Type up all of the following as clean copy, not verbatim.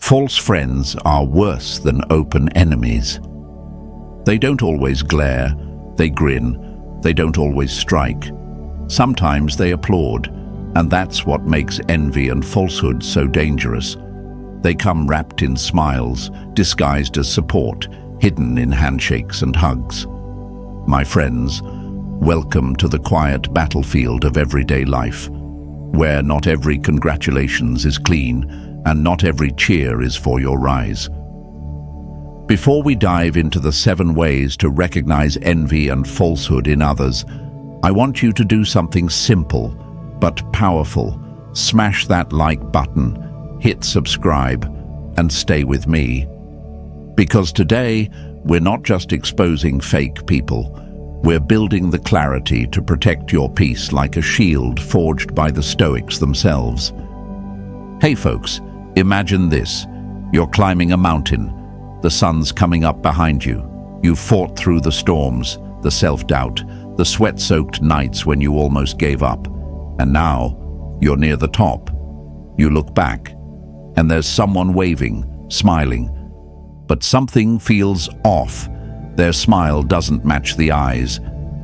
False friends are worse than open enemies. They don't always glare, they grin, they don't always strike. Sometimes they applaud, and that's what makes envy and falsehood so dangerous. They come wrapped in smiles, disguised as support, hidden in handshakes and hugs. My friends, welcome to the quiet battlefield of everyday life, where not every congratulations is clean and not every cheer is for your rise. Before we dive into the 7 ways to recognize envy and falsehood in others, I want you to do something simple but powerful. Smash that like button, hit subscribe, and stay with me. Because today, we're not just exposing fake people, we're building the clarity to protect your peace like a shield forged by the Stoics themselves. Hey folks, imagine this. You're climbing a mountain. The sun's coming up behind you. You've fought through the storms, the self-doubt, the sweat-soaked nights when you almost gave up. And now, you're near the top. You look back, and there's someone waving, smiling. But something feels off. Their smile doesn't match the eyes.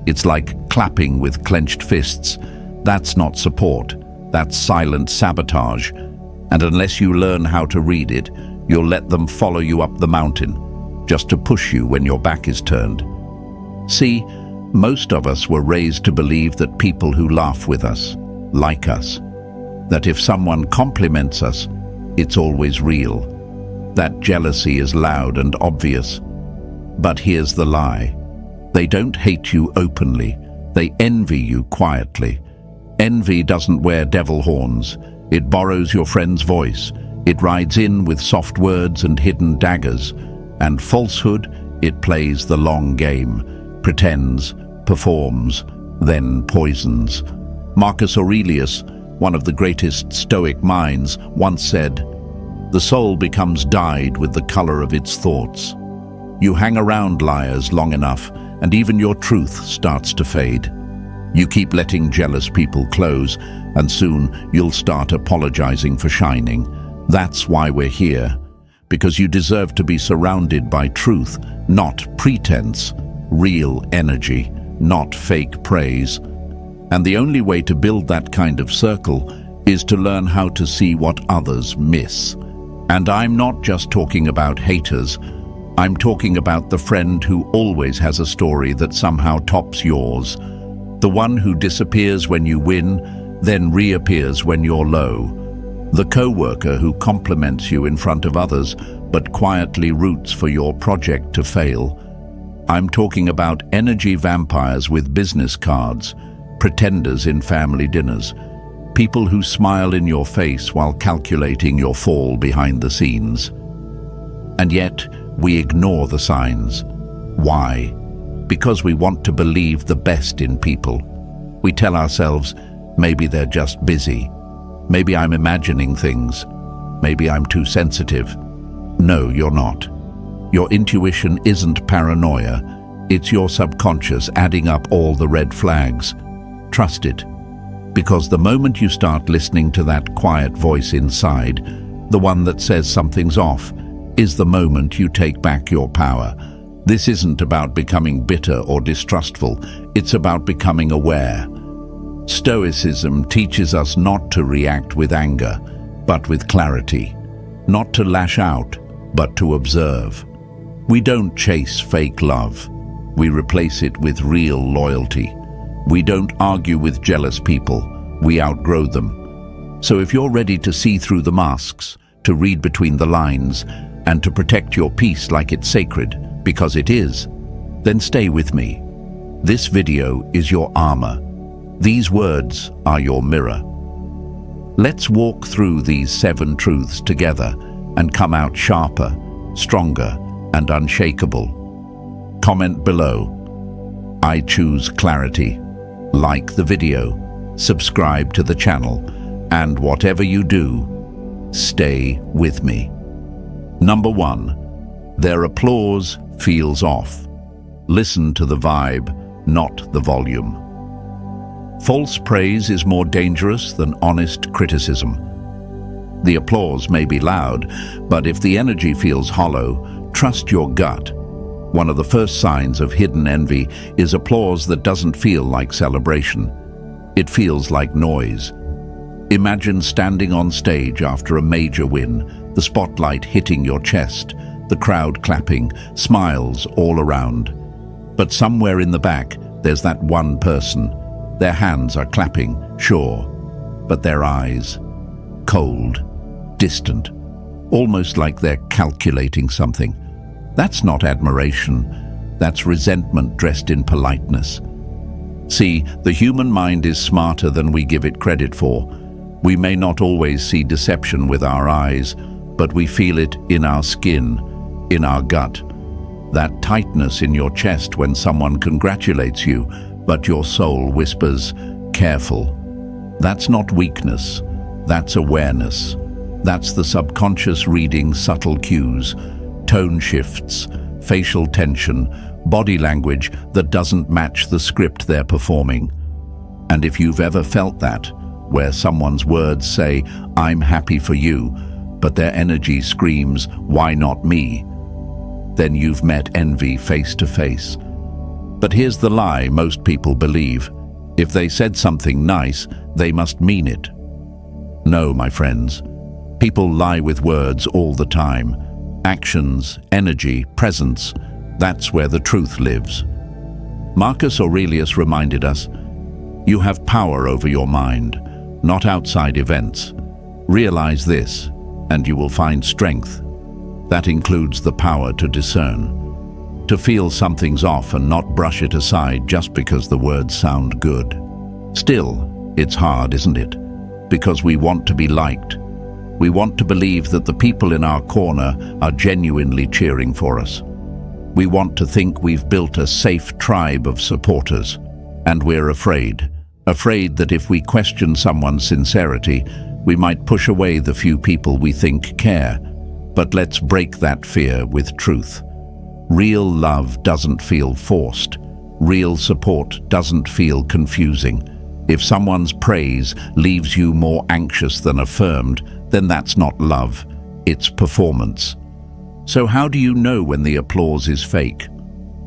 It's like clapping with clenched fists. That's not support. That's silent sabotage. And unless you learn how to read it, you'll let them follow you up the mountain, just to push you when your back is turned. See, most of us were raised to believe that people who laugh with us, like us, that if someone compliments us, it's always real. That jealousy is loud and obvious. But here's the lie. They don't hate you openly. They envy you quietly. Envy doesn't wear devil horns. It borrows your friend's voice. It rides in with soft words and hidden daggers. And falsehood, it plays the long game, pretends, performs, then poisons. Marcus Aurelius, one of the greatest Stoic minds, once said, "The soul becomes dyed with the color of its thoughts." You hang around liars long enough, and even your truth starts to fade. You keep letting jealous people close, and soon you'll start apologizing for shining. That's why we're here, because you deserve to be surrounded by truth, not pretense, real energy, not fake praise. And the only way to build that kind of circle is to learn how to see what others miss. And I'm not just talking about haters. I'm talking about the friend who always has a story that somehow tops yours. The one who disappears when you win, then reappears when you're low. The co-worker who compliments you in front of others, but quietly roots for your project to fail. I'm talking about energy vampires with business cards, pretenders in family dinners, people who smile in your face while calculating your fall behind the scenes. And yet, we ignore the signs. Why? Because we want to believe the best in people. We tell ourselves, maybe they're just busy. Maybe I'm imagining things. Maybe I'm too sensitive. No, you're not. Your intuition isn't paranoia. It's your subconscious adding up all the red flags. Trust it. Because the moment you start listening to that quiet voice inside, the one that says something's off, is the moment you take back your power. This isn't about becoming bitter or distrustful. It's about becoming aware. Stoicism teaches us not to react with anger, but with clarity. Not to lash out, but to observe. We don't chase fake love. We replace it with real loyalty. We don't argue with jealous people. We outgrow them. So if you're ready to see through the masks, to read between the lines, and to protect your peace like it's sacred, because it is, then stay with me. This video is your armor. These words are your mirror. Let's walk through these 7 truths together and come out sharper, stronger, and unshakable. Comment below. I choose clarity. Like the video, subscribe to the channel, and whatever you do, stay with me. Number 1, their applause feels off. Listen to the vibe, not the volume. False praise is more dangerous than honest criticism. The applause may be loud, but if the energy feels hollow, trust your gut. One of the first signs of hidden envy is applause that doesn't feel like celebration. It feels like noise. Imagine standing on stage after a major win, the spotlight hitting your chest, the crowd clapping, smiles all around. But somewhere in the back, there's that one person. Their hands are clapping, sure, but their eyes, cold, distant, almost like they're calculating something. That's not admiration, that's resentment dressed in politeness. See, the human mind is smarter than we give it credit for. We may not always see deception with our eyes, but we feel it in our skin, in our gut. That tightness in your chest when someone congratulates you, but your soul whispers, "Careful." That's not weakness, that's awareness. That's the subconscious reading subtle cues, tone shifts, facial tension, body language that doesn't match the script they're performing. And if you've ever felt that, where someone's words say, "I'm happy for you," but their energy screams, "Why not me?" then you've met envy face to face. But here's the lie most people believe. If they said something nice, they must mean it. No, my friends. People lie with words all the time. Actions, energy, presence, that's where the truth lives. Marcus Aurelius reminded us, "You have power over your mind, not outside events. Realize this, and you will find strength." That includes the power to discern, to feel something's off and not brush it aside just because the words sound good. Still, it's hard, isn't it? Because we want to be liked. We want to believe that the people in our corner are genuinely cheering for us. We want to think we've built a safe tribe of supporters. And we're afraid that if we question someone's sincerity, we might push away the few people we think care. But let's break that fear with truth. Real love doesn't feel forced. Real support doesn't feel confusing. If someone's praise leaves you more anxious than affirmed, then that's not love, it's performance. So how do you know when the applause is fake?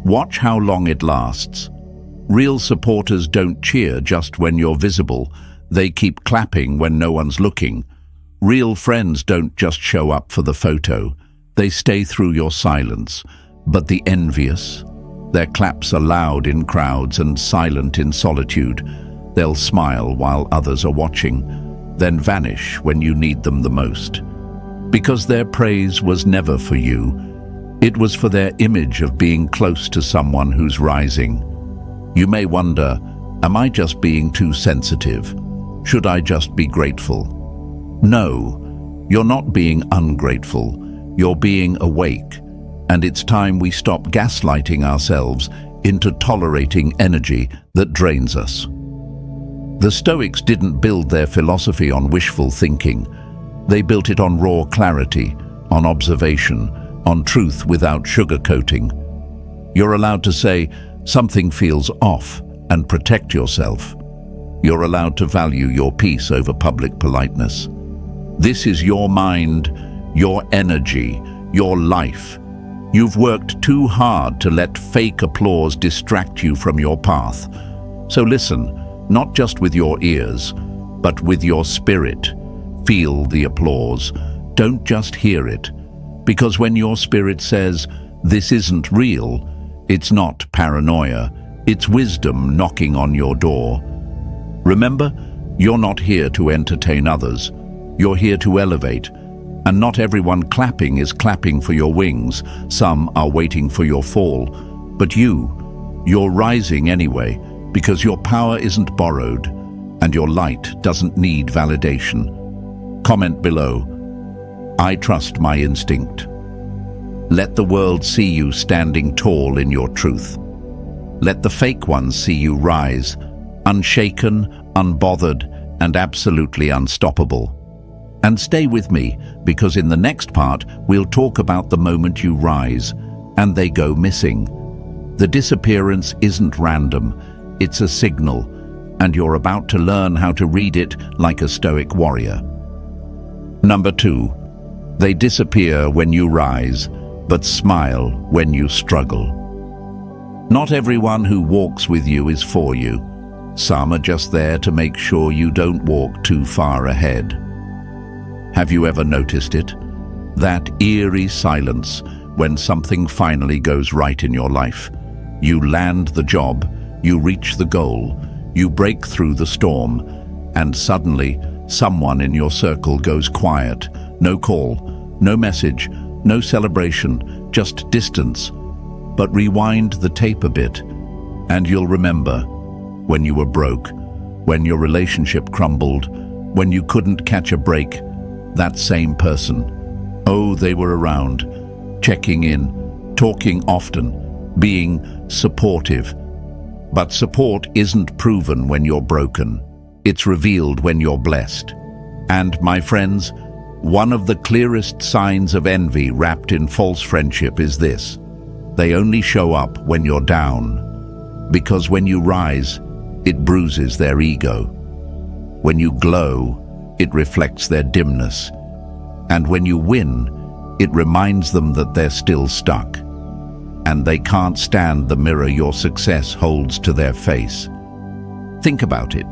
Watch how long it lasts. Real supporters don't cheer just when you're visible. They keep clapping when no one's looking. Real friends don't just show up for the photo. They stay through your silence. But the envious, their claps are loud in crowds and silent in solitude. They'll smile while others are watching, then vanish when you need them the most. Because their praise was never for you. It was for their image of being close to someone who's rising. You may wonder, am I just being too sensitive? Should I just be grateful? No, you're not being ungrateful. You're being awake. And it's time we stop gaslighting ourselves into tolerating energy that drains us. The Stoics didn't build their philosophy on wishful thinking. They built it on raw clarity, on observation, on truth without sugarcoating. You're allowed to say, something feels off, and protect yourself. You're allowed to value your peace over public politeness. This is your mind, your energy, your life. You've worked too hard to let fake applause distract you from your path. So listen, not just with your ears, but with your spirit. Feel the applause. Don't just hear it. Because when your spirit says, "This isn't real," it's not paranoia. It's wisdom knocking on your door. Remember, you're not here to entertain others. You're here to elevate. And not everyone clapping is clapping for your wings. Some are waiting for your fall. But you're rising anyway, because your power isn't borrowed, and your light doesn't need validation. Comment below, "I trust my instinct." Let the world see you standing tall in your truth. Let the fake ones see you rise, unshaken, unbothered, and absolutely unstoppable. And stay with me, because in the next part, we'll talk about the moment you rise, and they go missing. The disappearance isn't random, it's a signal, and you're about to learn how to read it like a Stoic warrior. Number 2, they disappear when you rise, but smile when you struggle. Not everyone who walks with you is for you. Some are just there to make sure you don't walk too far ahead. Have you ever noticed it? That eerie silence when something finally goes right in your life. You land the job, you reach the goal, you break through the storm, and suddenly someone in your circle goes quiet. No call, no message, no celebration, just distance. But rewind the tape a bit, and you'll remember when you were broke, when your relationship crumbled, when you couldn't catch a break. That same person. Oh, they were around, checking in, talking often, being supportive. But support isn't proven when you're broken. It's revealed when you're blessed. And, my friends, one of the clearest signs of envy wrapped in false friendship is this: they only show up when you're down. Because when you rise, it bruises their ego. When you glow, it reflects their dimness. And when you win, it reminds them that they're still stuck. And they can't stand the mirror your success holds to their face. Think about it.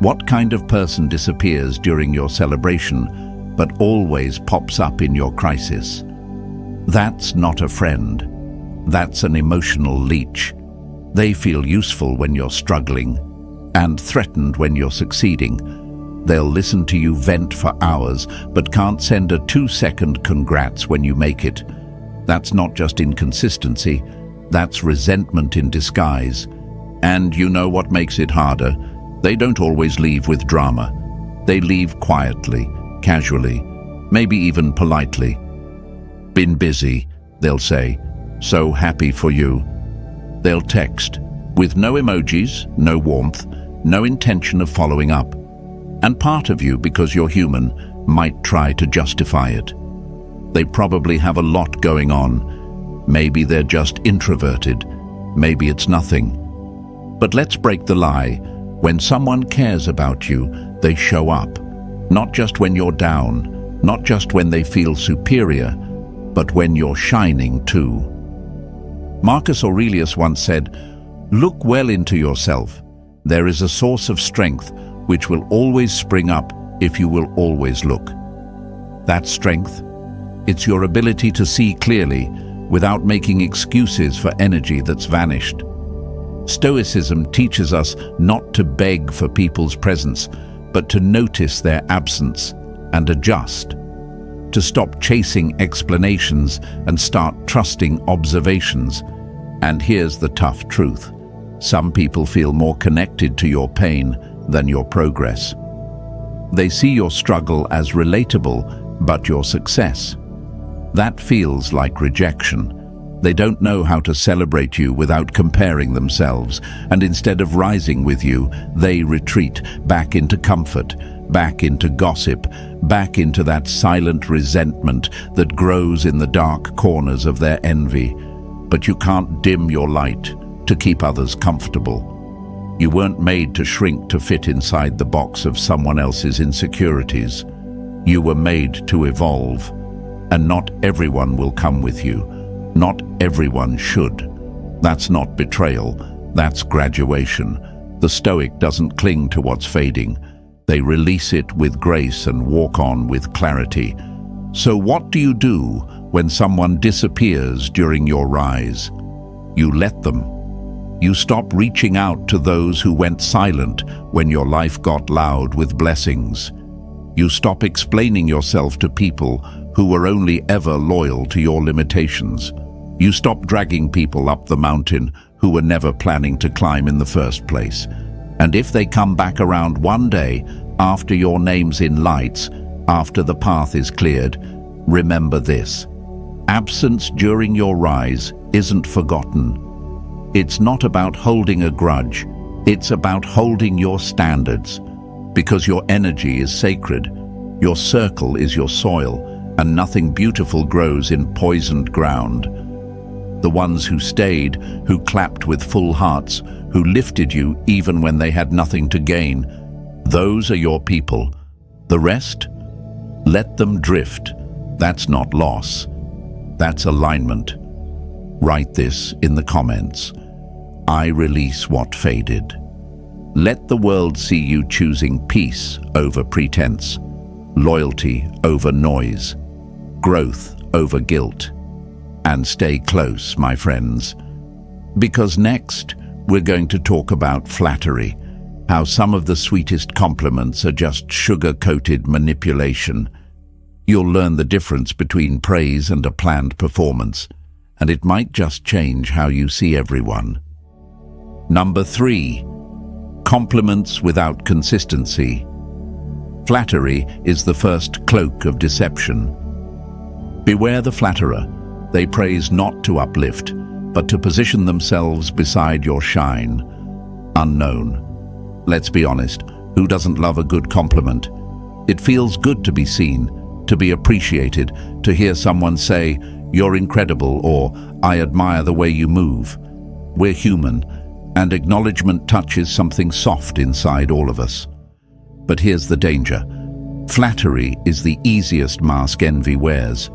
What kind of person disappears during your celebration, but always pops up in your crisis? That's not a friend. That's an emotional leech. They feel useful when you're struggling, and threatened when you're succeeding. They'll listen to you vent for hours, but can't send a 2-second congrats when you make it. That's not just inconsistency, that's resentment in disguise. And you know what makes it harder? They don't always leave with drama. They leave quietly, casually, maybe even politely. Been busy, they'll say. So happy for you. They'll text, with no emojis, no warmth, no intention of following up. And part of you, because you're human, might try to justify it. They probably have a lot going on. Maybe they're just introverted. Maybe it's nothing. But let's break the lie. When someone cares about you, they show up. Not just when you're down, not just when they feel superior, but when you're shining too. Marcus Aurelius once said, "Look well into yourself. There is a source of strength which will always spring up if you will always look." That strength, it's your ability to see clearly without making excuses for energy that's vanished. Stoicism teaches us not to beg for people's presence, but to notice their absence and adjust. To stop chasing explanations and start trusting observations. And here's the tough truth. Some people feel more connected to your pain than your progress. They see your struggle as relatable, but your success. That feels like rejection. They don't know how to celebrate you without comparing themselves, and instead of rising with you, they retreat back into comfort, back into gossip, back into that silent resentment that grows in the dark corners of their envy. But you can't dim your light to keep others comfortable. You weren't made to shrink to fit inside the box of someone else's insecurities. You were made to evolve. And not everyone will come with you. Not everyone should. That's not betrayal, that's graduation. The Stoic doesn't cling to what's fading. They release it with grace and walk on with clarity. So what do you do when someone disappears during your rise? You let them. You stop reaching out to those who went silent when your life got loud with blessings. You stop explaining yourself to people who were only ever loyal to your limitations. You stop dragging people up the mountain who were never planning to climb in the first place. And if they come back around one day, after your name's in lights, after the path is cleared, remember this. Absence during your rise isn't forgotten. It's not about holding a grudge. It's about holding your standards. Because your energy is sacred. Your circle is your soil, and nothing beautiful grows in poisoned ground. The ones who stayed, who clapped with full hearts, who lifted you even when they had nothing to gain, those are your people. The rest? Let them drift. That's not loss. That's alignment. Write this in the comments. I release what faded. Let the world see you choosing peace over pretense, loyalty over noise, growth over guilt. And stay close, my friends, because next we're going to talk about flattery, how some of the sweetest compliments are just sugar-coated manipulation. You'll learn the difference between praise and a planned performance, and it might just change how you see everyone. Number 3. Compliments without consistency. Flattery is the first cloak of deception. Beware the flatterer. They praise not to uplift, but to position themselves beside your shine. Unknown. Let's be honest, who doesn't love a good compliment? It feels good to be seen, to be appreciated, to hear someone say, "You're incredible," or "I admire the way you move." We're human, and acknowledgement touches something soft inside all of us. But here's the danger. Flattery is the easiest mask envy wears.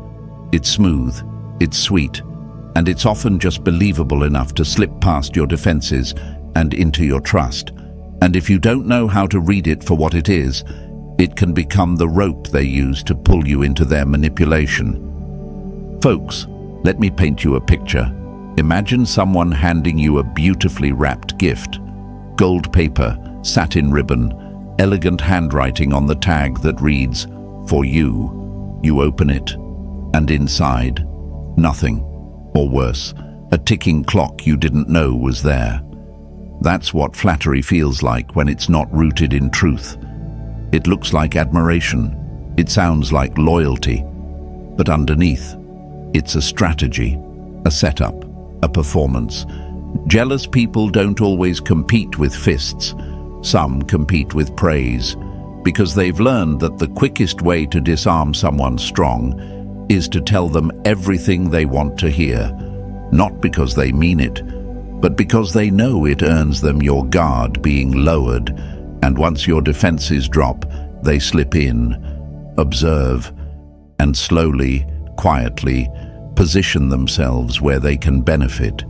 It's smooth, it's sweet, and it's often just believable enough to slip past your defenses and into your trust. And if you don't know how to read it for what it is, it can become the rope they use to pull you into their manipulation. Folks, let me paint you a picture. Imagine someone handing you a beautifully wrapped gift. Gold paper, satin ribbon, elegant handwriting on the tag that reads, "For you." You open it, and inside, nothing. Or worse, a ticking clock you didn't know was there. That's what flattery feels like when it's not rooted in truth. It looks like admiration. It sounds like loyalty. But underneath, it's a strategy, a setup, a performance. Jealous people don't always compete with fists. Some compete with praise, because they've learned that the quickest way to disarm someone strong is to tell them everything they want to hear, not because they mean it, but because they know it earns them your guard being lowered, and once your defenses drop, they slip in, observe, and slowly, quietly, position themselves where they can benefit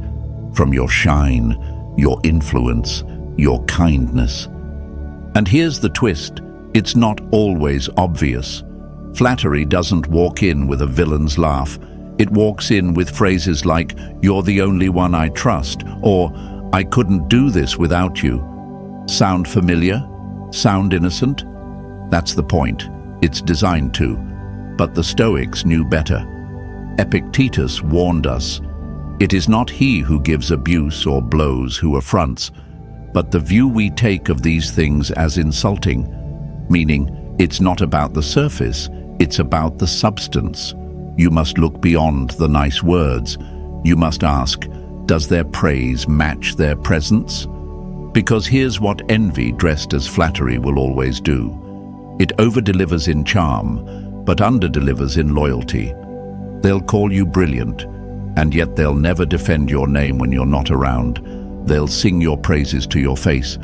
from your shine, your influence, your kindness. And here's the twist, it's not always obvious. Flattery doesn't walk in with a villain's laugh. It walks in with phrases like, "You're the only one I trust," or "I couldn't do this without you." Sound familiar? Sound innocent? That's the point. It's designed to. But the Stoics knew better. Epictetus warned us, "It is not he who gives abuse or blows who affronts, but the view we take of these things as insulting," meaning it's not about the surface, it's about the substance. You must look beyond the nice words. You must ask, does their praise match their presence? Because here's what envy dressed as flattery will always do. It over-delivers in charm, but under-delivers in loyalty. They'll call you brilliant, and yet they'll never defend your name when you're not around. They'll sing your praises to your face,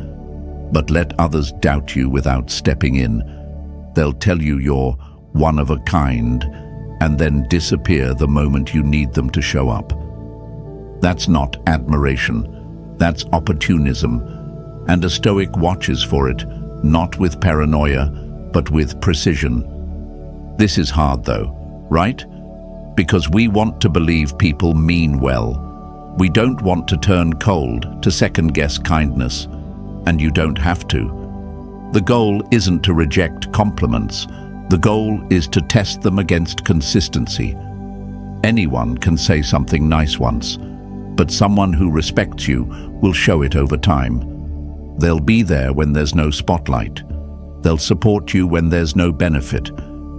but let others doubt you without stepping in. They'll tell you you're one of a kind, and then disappear the moment you need them to show up. That's not admiration, that's opportunism, and a Stoic watches for it, not with paranoia, but with precision. This is hard though, right? Because we want to believe people mean well. We don't want to turn cold, to second-guess kindness, and you don't have to. The goal isn't to reject compliments. The goal is to test them against consistency. Anyone can say something nice once, but someone who respects you will show it over time. They'll be there when there's no spotlight. They'll support you when there's no benefit.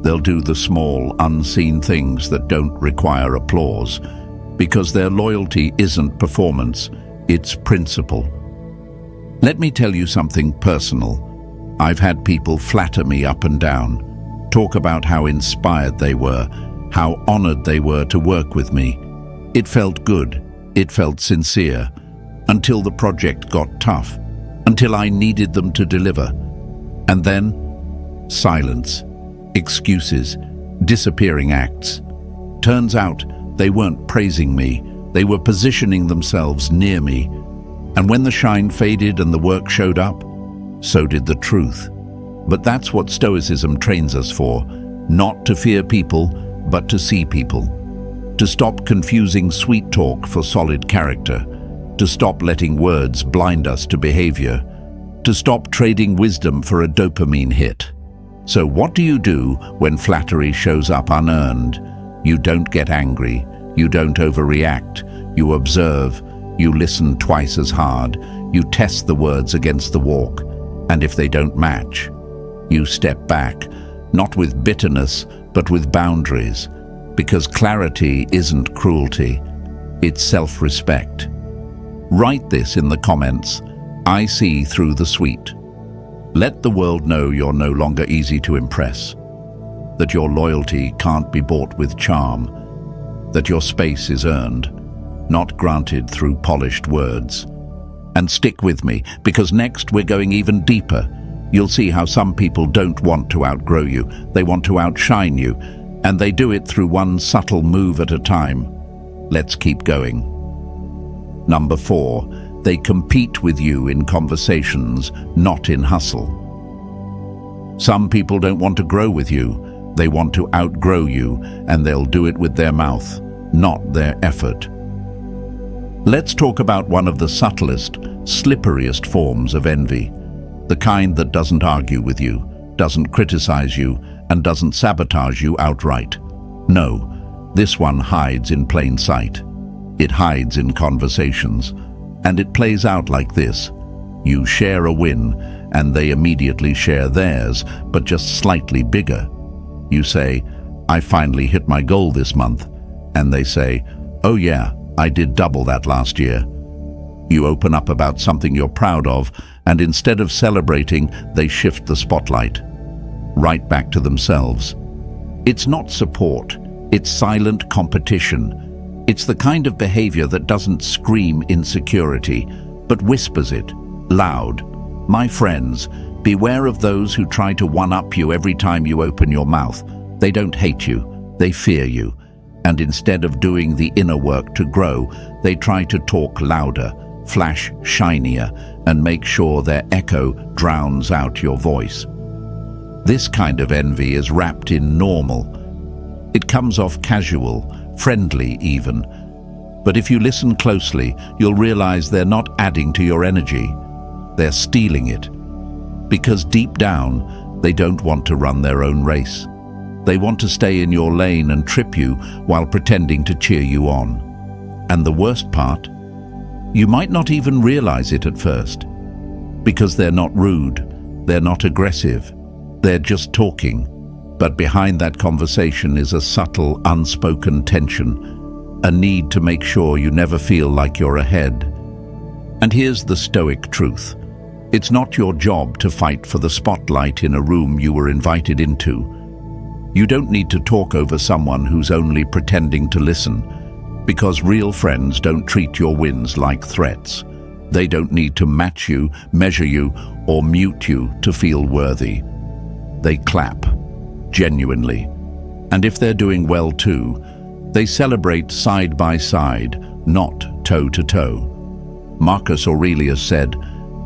They'll do the small, unseen things that don't require applause, because their loyalty isn't performance, it's principle. Let me tell you something personal. I've had people flatter me up and down, talk about how inspired they were, how honored they were to work with me. It felt good, it felt sincere, until the project got tough, until I needed them to deliver. And then, silence. excuses, disappearing acts. Turns out they weren't praising me, they were positioning themselves near me. And when the shine faded and the work showed up, so did the truth. But that's what Stoicism trains us for, not to fear people, but to see people. To stop confusing sweet talk for solid character, to stop letting words blind us to behavior, to stop trading wisdom for a dopamine hit. So what do you do when flattery shows up unearned? You don't get angry, you don't overreact, you observe, you listen twice as hard, you test the words against the walk, and if they don't match, you step back, not with bitterness, but with boundaries, because clarity isn't cruelty, it's self-respect. Write this in the comments. I see through the sweet. Let the world know you're no longer easy to impress, that your loyalty can't be bought with charm, that your space is earned, not granted through polished words. And stick with me, because next we're going even deeper. You'll see how some people don't want to outgrow you, they want to outshine you, and they do it through one subtle move at a time. Let's keep going. Number 4, they compete with you in conversations, not in hustle. Some people don't want to grow with you, they want to outgrow you, and they'll do it with their mouth, not their effort. Let's talk about one of the subtlest, slipperiest forms of envy, the kind that doesn't argue with you, doesn't criticize you, and doesn't sabotage you outright. No, this one hides in plain sight. It hides in conversations, and it plays out like this. You share a win, and they immediately share theirs, but just slightly bigger. You say, I finally hit my goal this month, and they say, oh yeah, I did double that last year. You open up about something you're proud of, and instead of celebrating, they shift the spotlight right back to themselves. It's not support, it's silent competition. It's the kind of behavior that doesn't scream insecurity, but whispers it, loud. My friends, beware of those who try to one-up you every time you open your mouth. They don't hate you, they fear you. And instead of doing the inner work to grow, they try to talk louder, flash shinier, and make sure their echo drowns out your voice. This kind of envy is wrapped in normal. It comes off casual, friendly even. But if you listen closely, you'll realize they're not adding to your energy. They're stealing it. Because deep down, they don't want to run their own race. They want to stay in your lane and trip you while pretending to cheer you on. And the worst part, you might not even realize it at first. Because they're not rude, they're not aggressive, they're just talking. But behind that conversation is a subtle, unspoken tension, a need to make sure you never feel like you're ahead. And here's the Stoic truth. It's not your job to fight for the spotlight in a room you were invited into. You don't need to talk over someone who's only pretending to listen, because real friends don't treat your wins like threats. They don't need to match you, measure you, or mute you to feel worthy. They clap, genuinely. And if they're doing well too, they celebrate side by side, not toe to toe. Marcus Aurelius said,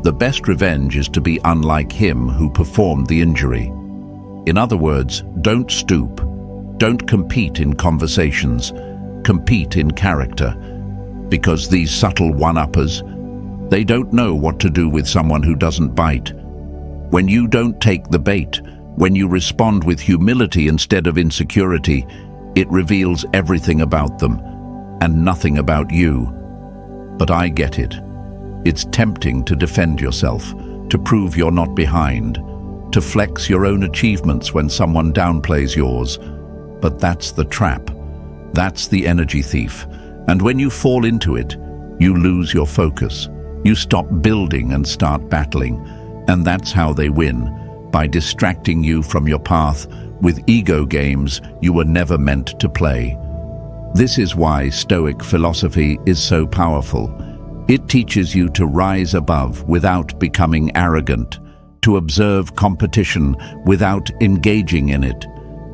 "The best revenge is to be unlike him who performed the injury." In other words, don't stoop. Don't compete in conversations. Compete in character. Because these subtle one-uppers, they don't know what to do with someone who doesn't bite. When you don't take the bait, when you respond with humility instead of insecurity, it reveals everything about them and nothing about you. But I get it. It's tempting to defend yourself, to prove you're not behind, to flex your own achievements when someone downplays yours. But that's the trap. That's the energy thief. And when you fall into it, you lose your focus. You stop building and start battling. And that's how they win, by distracting you from your path with ego games you were never meant to play. This is why Stoic philosophy is so powerful. It teaches you to rise above without becoming arrogant, to observe competition without engaging in it,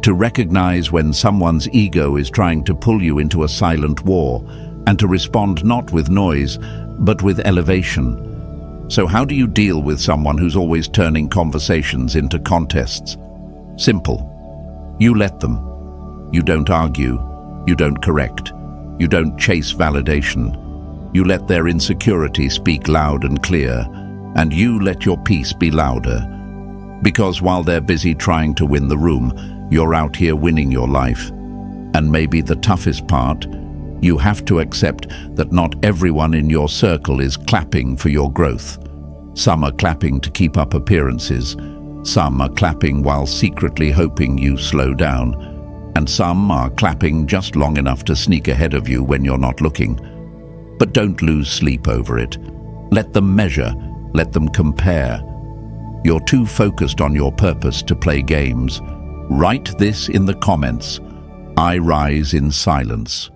to recognize when someone's ego is trying to pull you into a silent war, and to respond not with noise, but with elevation. So how do you deal with someone who's always turning conversations into contests? Simple. You let them. You don't argue. You don't correct. You don't chase validation. You let their insecurity speak loud and clear, and you let your peace be louder. Because while they're busy trying to win the room, you're out here winning your life. And maybe the toughest part, you have to accept that not everyone in your circle is clapping for your growth. Some are clapping to keep up appearances. Some are clapping while secretly hoping you slow down. And some are clapping just long enough to sneak ahead of you when you're not looking. But don't lose sleep over it. Let them measure. Let them compare. You're too focused on your purpose to play games. Write this in the comments. I rise in silence.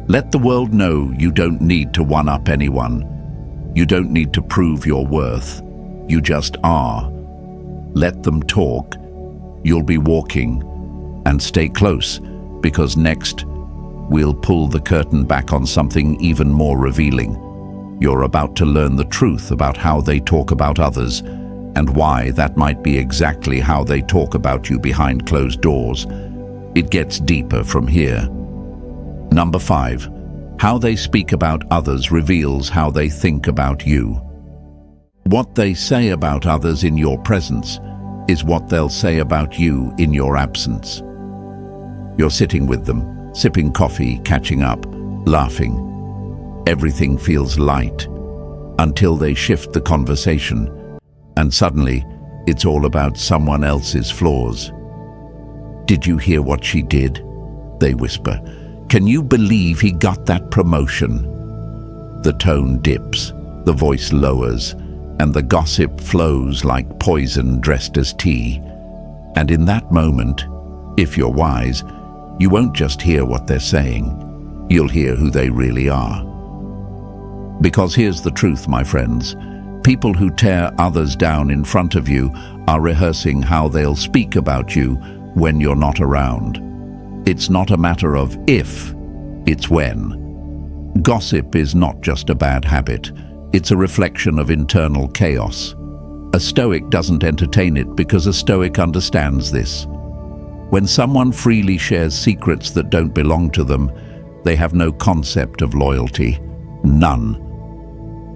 Let the world know you don't need to one-up anyone. You don't need to prove your worth. You just are. Let them talk. You'll be walking. And stay close, because next, we'll pull the curtain back on something even more revealing. You're about to learn the truth about how they talk about others, and why that might be exactly how they talk about you behind closed doors. It gets deeper from here. Number 5. How they speak about others reveals how they think about you. What they say about others in your presence is what they'll say about you in your absence. You're sitting with them, sipping coffee, catching up, laughing. Everything feels light, until they shift the conversation, and suddenly it's all about someone else's flaws. "Did you hear what she did?" they whisper. "Can you believe he got that promotion?" The tone dips, the voice lowers, and the gossip flows like poison dressed as tea. And in that moment, if you're wise, you won't just hear what they're saying, you'll hear who they really are. Because here's the truth, my friends. People who tear others down in front of you are rehearsing how they'll speak about you when you're not around. It's not a matter of if, it's when. Gossip is not just a bad habit. It's a reflection of internal chaos. A Stoic doesn't entertain it because a Stoic understands this. When someone freely shares secrets that don't belong to them, they have no concept of loyalty. None.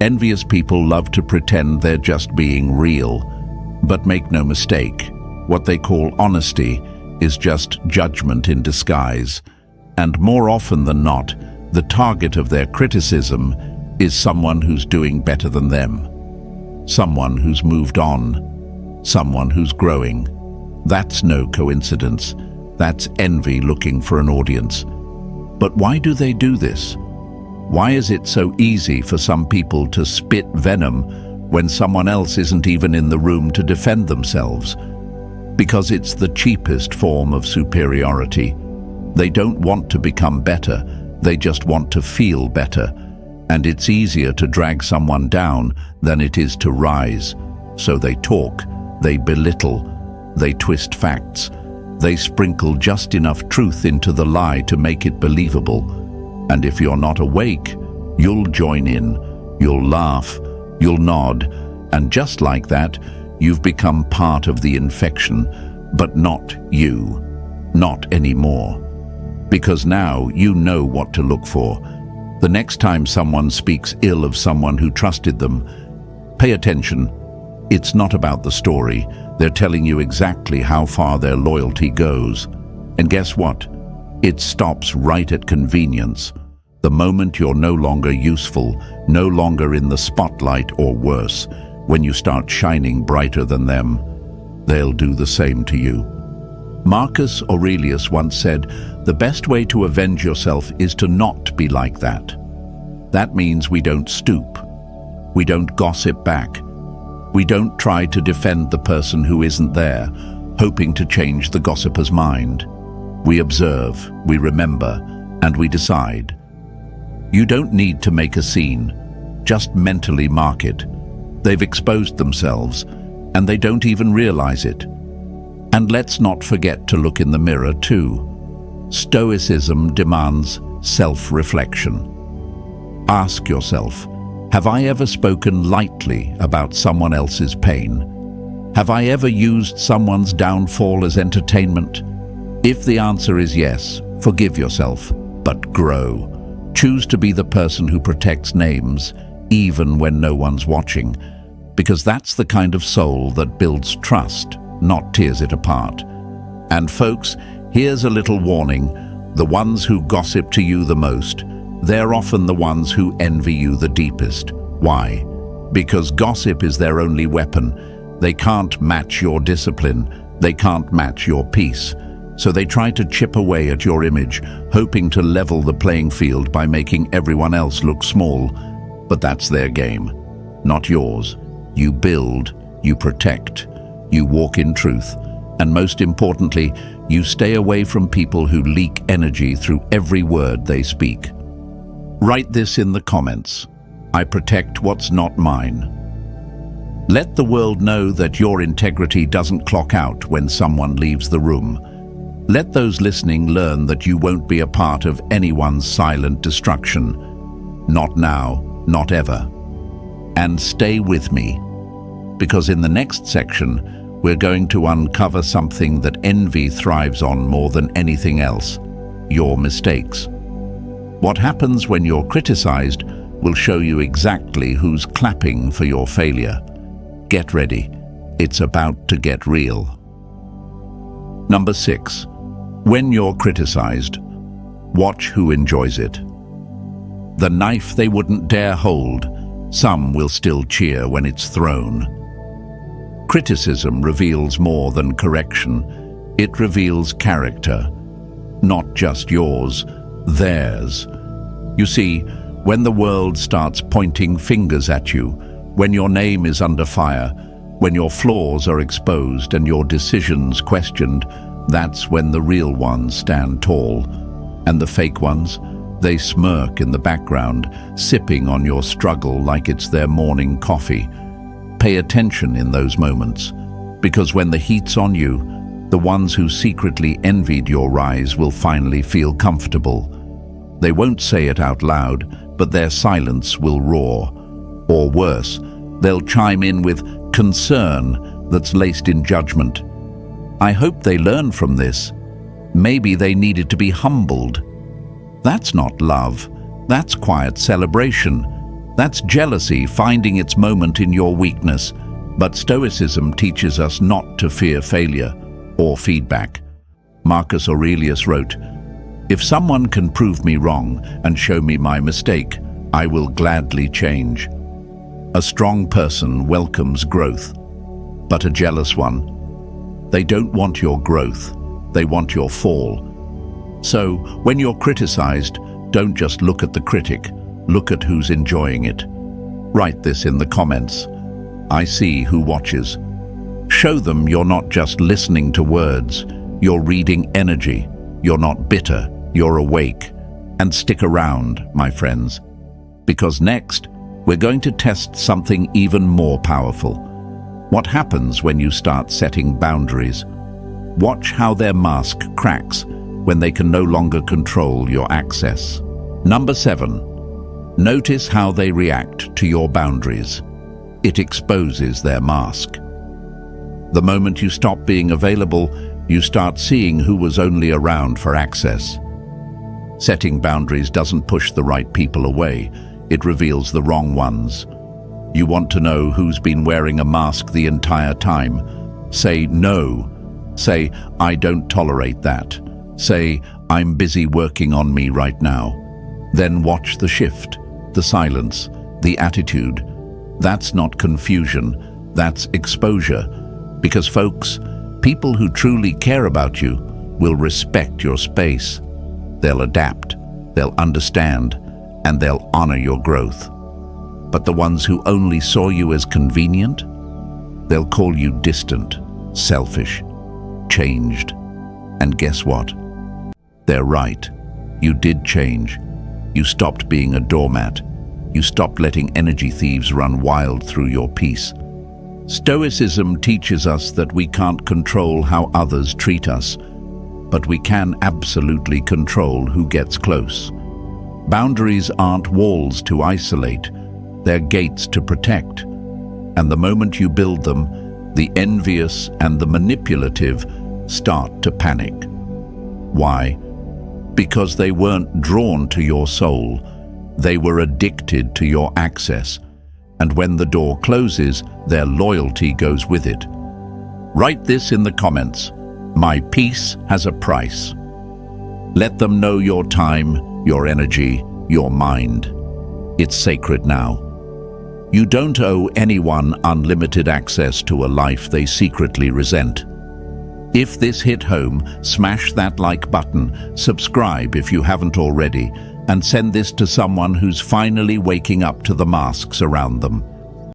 Envious people love to pretend they're just being real. But make no mistake, what they call honesty is just judgment in disguise. And more often than not, the target of their criticism is someone who's doing better than them. Someone who's moved on. Someone who's growing. That's no coincidence. That's envy looking for an audience. But why do they do this? Why is it so easy for some people to spit venom when someone else isn't even in the room to defend themselves? Because it's the cheapest form of superiority. They don't want to become better, they just want to feel better. And it's easier to drag someone down than it is to rise. So they talk, they belittle, they twist facts, they sprinkle just enough truth into the lie to make it believable. And if you're not awake, you'll join in, you'll laugh, you'll nod, and just like that, you've become part of the infection, but not you, not anymore. Because now you know what to look for. The next time someone speaks ill of someone who trusted them, pay attention. It's not about the story. They're telling you exactly how far their loyalty goes. And guess what? It stops right at convenience. The moment you're no longer useful, no longer in the spotlight, or worse, when you start shining brighter than them, they'll do the same to you. Marcus Aurelius once said, "The best way to avenge yourself is to not be like that." That means we don't stoop. We don't gossip back. We don't try to defend the person who isn't there, hoping to change the gossiper's mind. We observe, we remember, and we decide. You don't need to make a scene. Just mentally mark it. They've exposed themselves, and they don't even realize it. And let's not forget to look in the mirror too. Stoicism demands self-reflection. Ask yourself, have I ever spoken lightly about someone else's pain? Have I ever used someone's downfall as entertainment? If the answer is yes, forgive yourself, but grow. Choose to be the person who protects names, even when no one's watching, because that's the kind of soul that builds trust, not tears it apart. And folks, here's a little warning. The ones who gossip to you the most, they're often the ones who envy you the deepest. Why? Because gossip is their only weapon. They can't match your discipline. They can't match your peace. So they try to chip away at your image, hoping to level the playing field by making everyone else look small. But that's their game, not yours. You build, you protect, you walk in truth, and most importantly, you stay away from people who leak energy through every word they speak. Write this in the comments. I protect what's not mine. Let the world know that your integrity doesn't clock out when someone leaves the room. Let those listening learn that you won't be a part of anyone's silent destruction. Not now, not ever. And stay with me, because in the next section, we're going to uncover something that envy thrives on more than anything else: your mistakes. What happens when you're criticized will show you exactly who's clapping for your failure. Get ready. It's about to get real. Number 6. When you're criticized, watch who enjoys it. The knife they wouldn't dare hold, some will still cheer when it's thrown. Criticism reveals more than correction. It reveals character. Not just yours, theirs. You see, when the world starts pointing fingers at you, when your name is under fire, when your flaws are exposed and your decisions questioned, that's when the real ones stand tall. And the fake ones, they smirk in the background, sipping on your struggle like it's their morning coffee. Pay attention in those moments, because when the heat's on you, the ones who secretly envied your rise will finally feel comfortable. They won't say it out loud, but their silence will roar. Or worse, they'll chime in with concern that's laced in judgment. I hope they learn from this. Maybe they needed to be humbled. That's not love. That's quiet celebration. That's jealousy finding its moment in your weakness. But Stoicism teaches us not to fear failure or feedback. Marcus Aurelius wrote, "If someone can prove me wrong and show me my mistake, I will gladly change." A strong person welcomes growth, but a jealous one, they don't want your growth, they want your fall. So, when you're criticized, don't just look at the critic, look at who's enjoying it. Write this in the comments. I see who watches. Show them you're not just listening to words, you're reading energy. You're not bitter, you're awake. And stick around, my friends, because next, we're going to test something even more powerful. What happens when you start setting boundaries? Watch how their mask cracks when they can no longer control your access. Number 7. Notice how they react to your boundaries. It exposes their mask. The moment you stop being available, you start seeing who was only around for access. Setting boundaries doesn't push the right people away. It reveals the wrong ones. You want to know who's been wearing a mask the entire time. Say no. Say, I don't tolerate that. Say, I'm busy working on me right now. Then watch the shift, the silence, the attitude. That's not confusion, that's exposure. Because folks, people who truly care about you will respect your space. They'll adapt, they'll understand, and they'll honor your growth. But the ones who only saw you as convenient, they'll call you distant, selfish, changed. And guess what? They're right. You did change. You stopped being a doormat. You stopped letting energy thieves run wild through your peace. Stoicism teaches us that we can't control how others treat us, but we can absolutely control who gets close. Boundaries aren't walls to isolate, they're gates to protect. And the moment you build them, the envious and the manipulative start to panic. Why? Because they weren't drawn to your soul, they were addicted to your access. And when the door closes, their loyalty goes with it. Write this in the comments. My peace has a price. Let them know your time, your energy, your mind. It's sacred now. You don't owe anyone unlimited access to a life they secretly resent. If this hit home, smash that like button, subscribe if you haven't already, and send this to someone who's finally waking up to the masks around them.